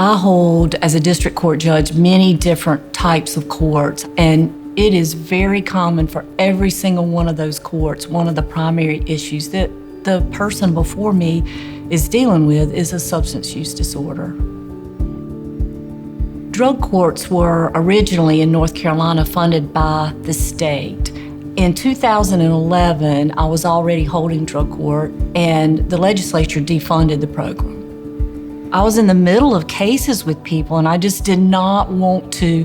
I hold, as a district court judge, many different types of courts, and it is very common for every single one of those courts, one of the primary issues that the person before me is dealing with is a substance use disorder. Drug courts were originally in North Carolina funded by the state. In 2011, I was already holding drug court, and the legislature defunded the program. I was in the middle of cases with people, and I just did not want to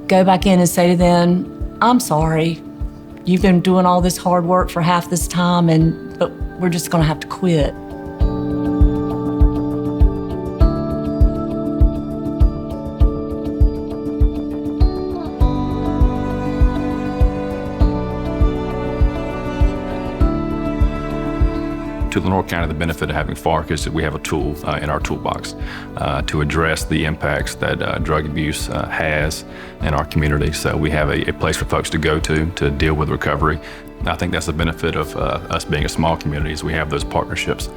go back in and say to them, I'm sorry, you've been doing all this hard work for half this time, but we're just gonna have to quit. To Lenore County, the benefit of having FARC is that we have a tool in our toolbox to address the impacts that drug abuse has in our community. So we have a place for folks to go to deal with recovery. I think that's the benefit of us being a small community is we have those partnerships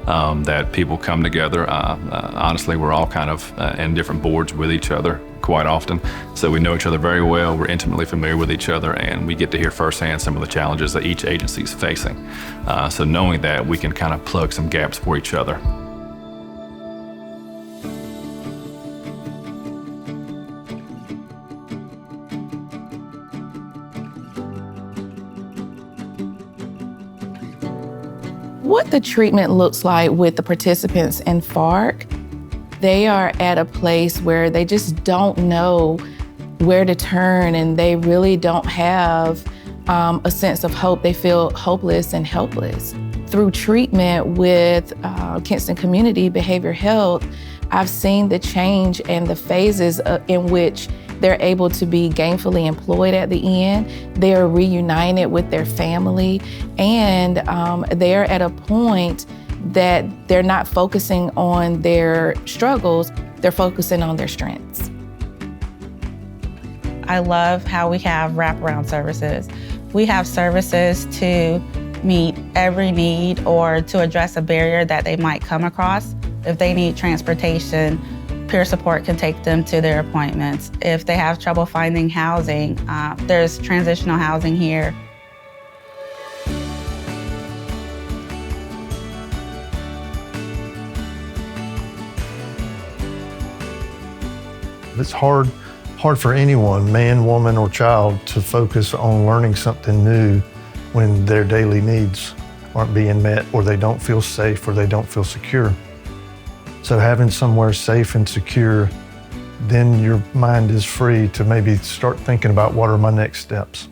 that people come together. Honestly, we're all kind of in different boards with each other quite often. So we know each other very well, we're intimately familiar with each other, and we get to hear firsthand some of the challenges that each agency is facing. So knowing that, we can kind of plug some gaps for each other. What the treatment looks like with the participants in FARC, they are at a place where they just don't know where to turn, and they really don't have a sense of hope. They feel hopeless and helpless. Through treatment with Kinston Community Behavioral Health, I've seen the change and the phases in which they're able to be gainfully employed at the end. They're reunited with their family, and they're at a point that they're not focusing on their struggles, they're focusing on their strengths. I love how we have wraparound services. We have services to meet every need or to address a barrier that they might come across. If they need transportation, peer support can take them to their appointments. If they have trouble finding housing, there's transitional housing here. It's hard for anyone, man, woman, or child, to focus on learning something new when their daily needs aren't being met, or they don't feel safe, or they don't feel secure. So having somewhere safe and secure, then your mind is free to maybe start thinking about what are my next steps.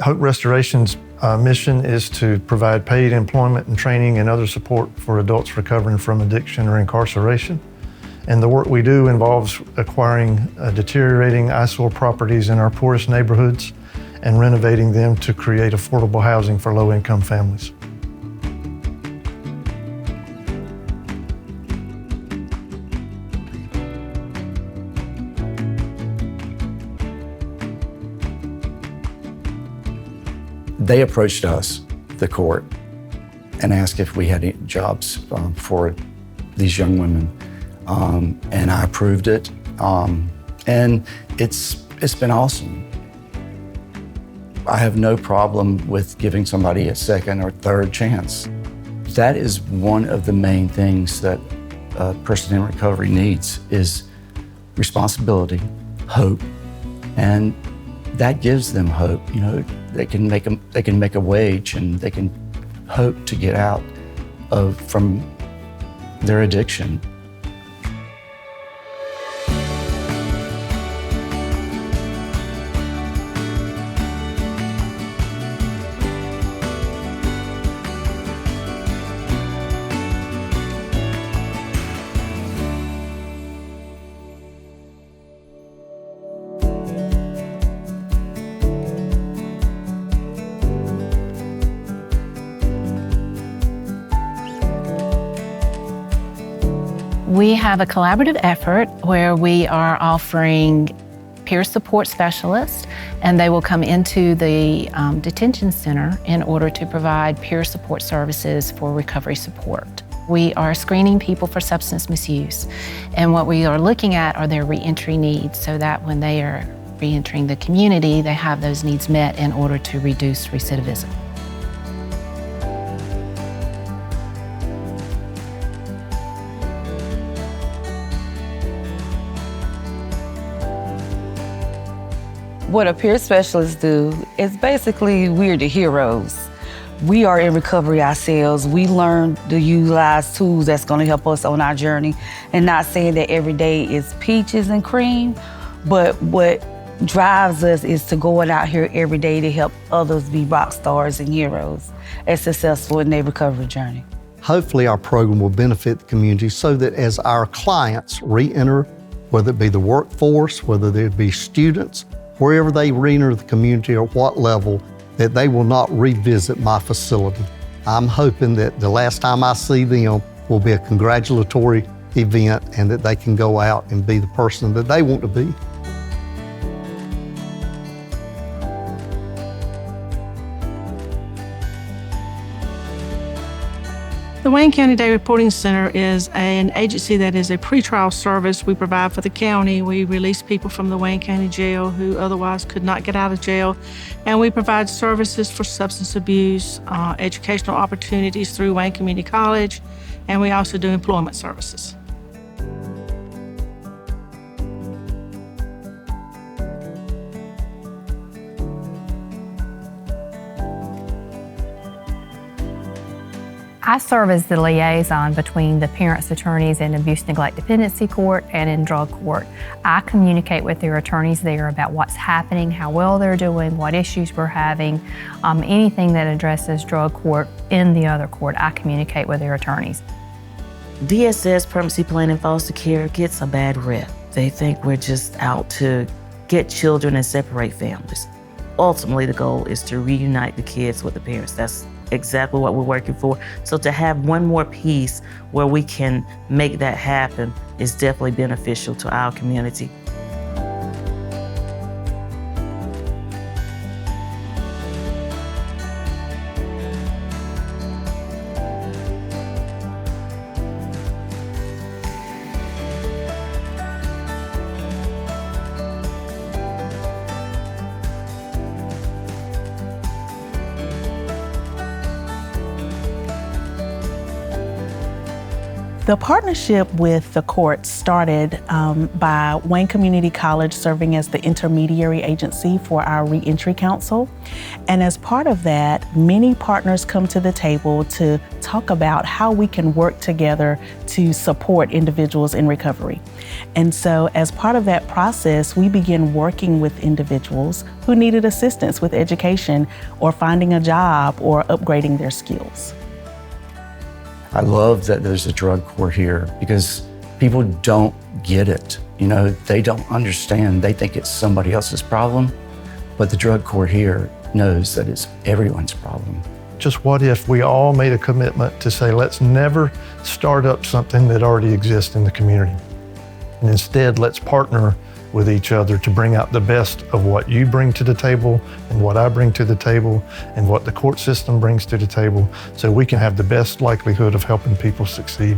Hope Restoration's mission is to provide paid employment and training and other support for adults recovering from addiction or incarceration. And the work we do involves acquiring deteriorating eyesore properties in our poorest neighborhoods and renovating them to create affordable housing for low-income families. They approached us, the court, and asked if we had any jobs for these young women. And I approved it, and it's been awesome. I have no problem with giving somebody a second or third chance. That is one of the main things that a person in recovery needs is responsibility, hope, and that gives them hope. You know, they can make a wage, and they can hope to get out from their addiction. We have a collaborative effort where we are offering peer support specialists, and they will come into the detention center in order to provide peer support services for recovery support. We are screening people for substance misuse. And what we are looking at are their reentry needs so that when they are reentering the community, they have those needs met in order to reduce recidivism. What a peer specialist do is basically we're the heroes. We are in recovery ourselves. We learn to utilize tools that's gonna help us on our journey. And not saying that every day is peaches and cream, but what drives us is to going out here every day to help others be rock stars and heroes and successful in their recovery journey. Hopefully our program will benefit the community so that as our clients re-enter, whether it be the workforce, whether they be students, wherever they re-enter the community or what level, that they will not revisit my facility. I'm hoping that the last time I see them will be a congratulatory event and that they can go out and be the person that they want to be. The Wayne County Day Reporting Center is an agency that is a pretrial service we provide for the county. We release people from the Wayne County Jail who otherwise could not get out of jail, and we provide services for substance abuse, educational opportunities through Wayne Community College, and we also do employment services. I serve as the liaison between the parents' attorneys in Abuse, Neglect, Dependency Court and in Drug Court. I communicate with their attorneys there about what's happening, how well they're doing, what issues we're having, anything that addresses drug court in the other court, I communicate with their attorneys. DSS, permanency plan, and foster care gets a bad rep. They think we're just out to get children and separate families. Ultimately, the goal is to reunite the kids with the parents. That's exactly what we're working for. So to have one more piece where we can make that happen is definitely beneficial to our community. The partnership with the court started by Wayne Community College serving as the intermediary agency for our Reentry Council. And as part of that, many partners come to the table to talk about how we can work together to support individuals in recovery. And so as part of that process, we began working with individuals who needed assistance with education or finding a job or upgrading their skills. I love that there's a drug court here because people don't get it. You know, they don't understand. They think it's somebody else's problem, but the drug court here knows that it's everyone's problem. Just what if we all made a commitment to say, let's never start up something that already exists in the community. And instead, let's partner with each other to bring out the best of what you bring to the table and what I bring to the table and what the court system brings to the table so we can have the best likelihood of helping people succeed.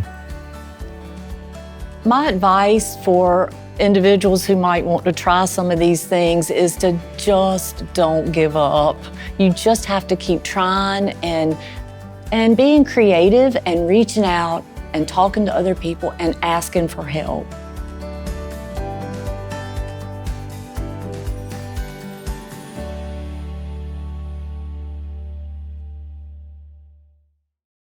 My advice for individuals who might want to try some of these things is to just don't give up. You just have to keep trying and being creative and reaching out and talking to other people and asking for help.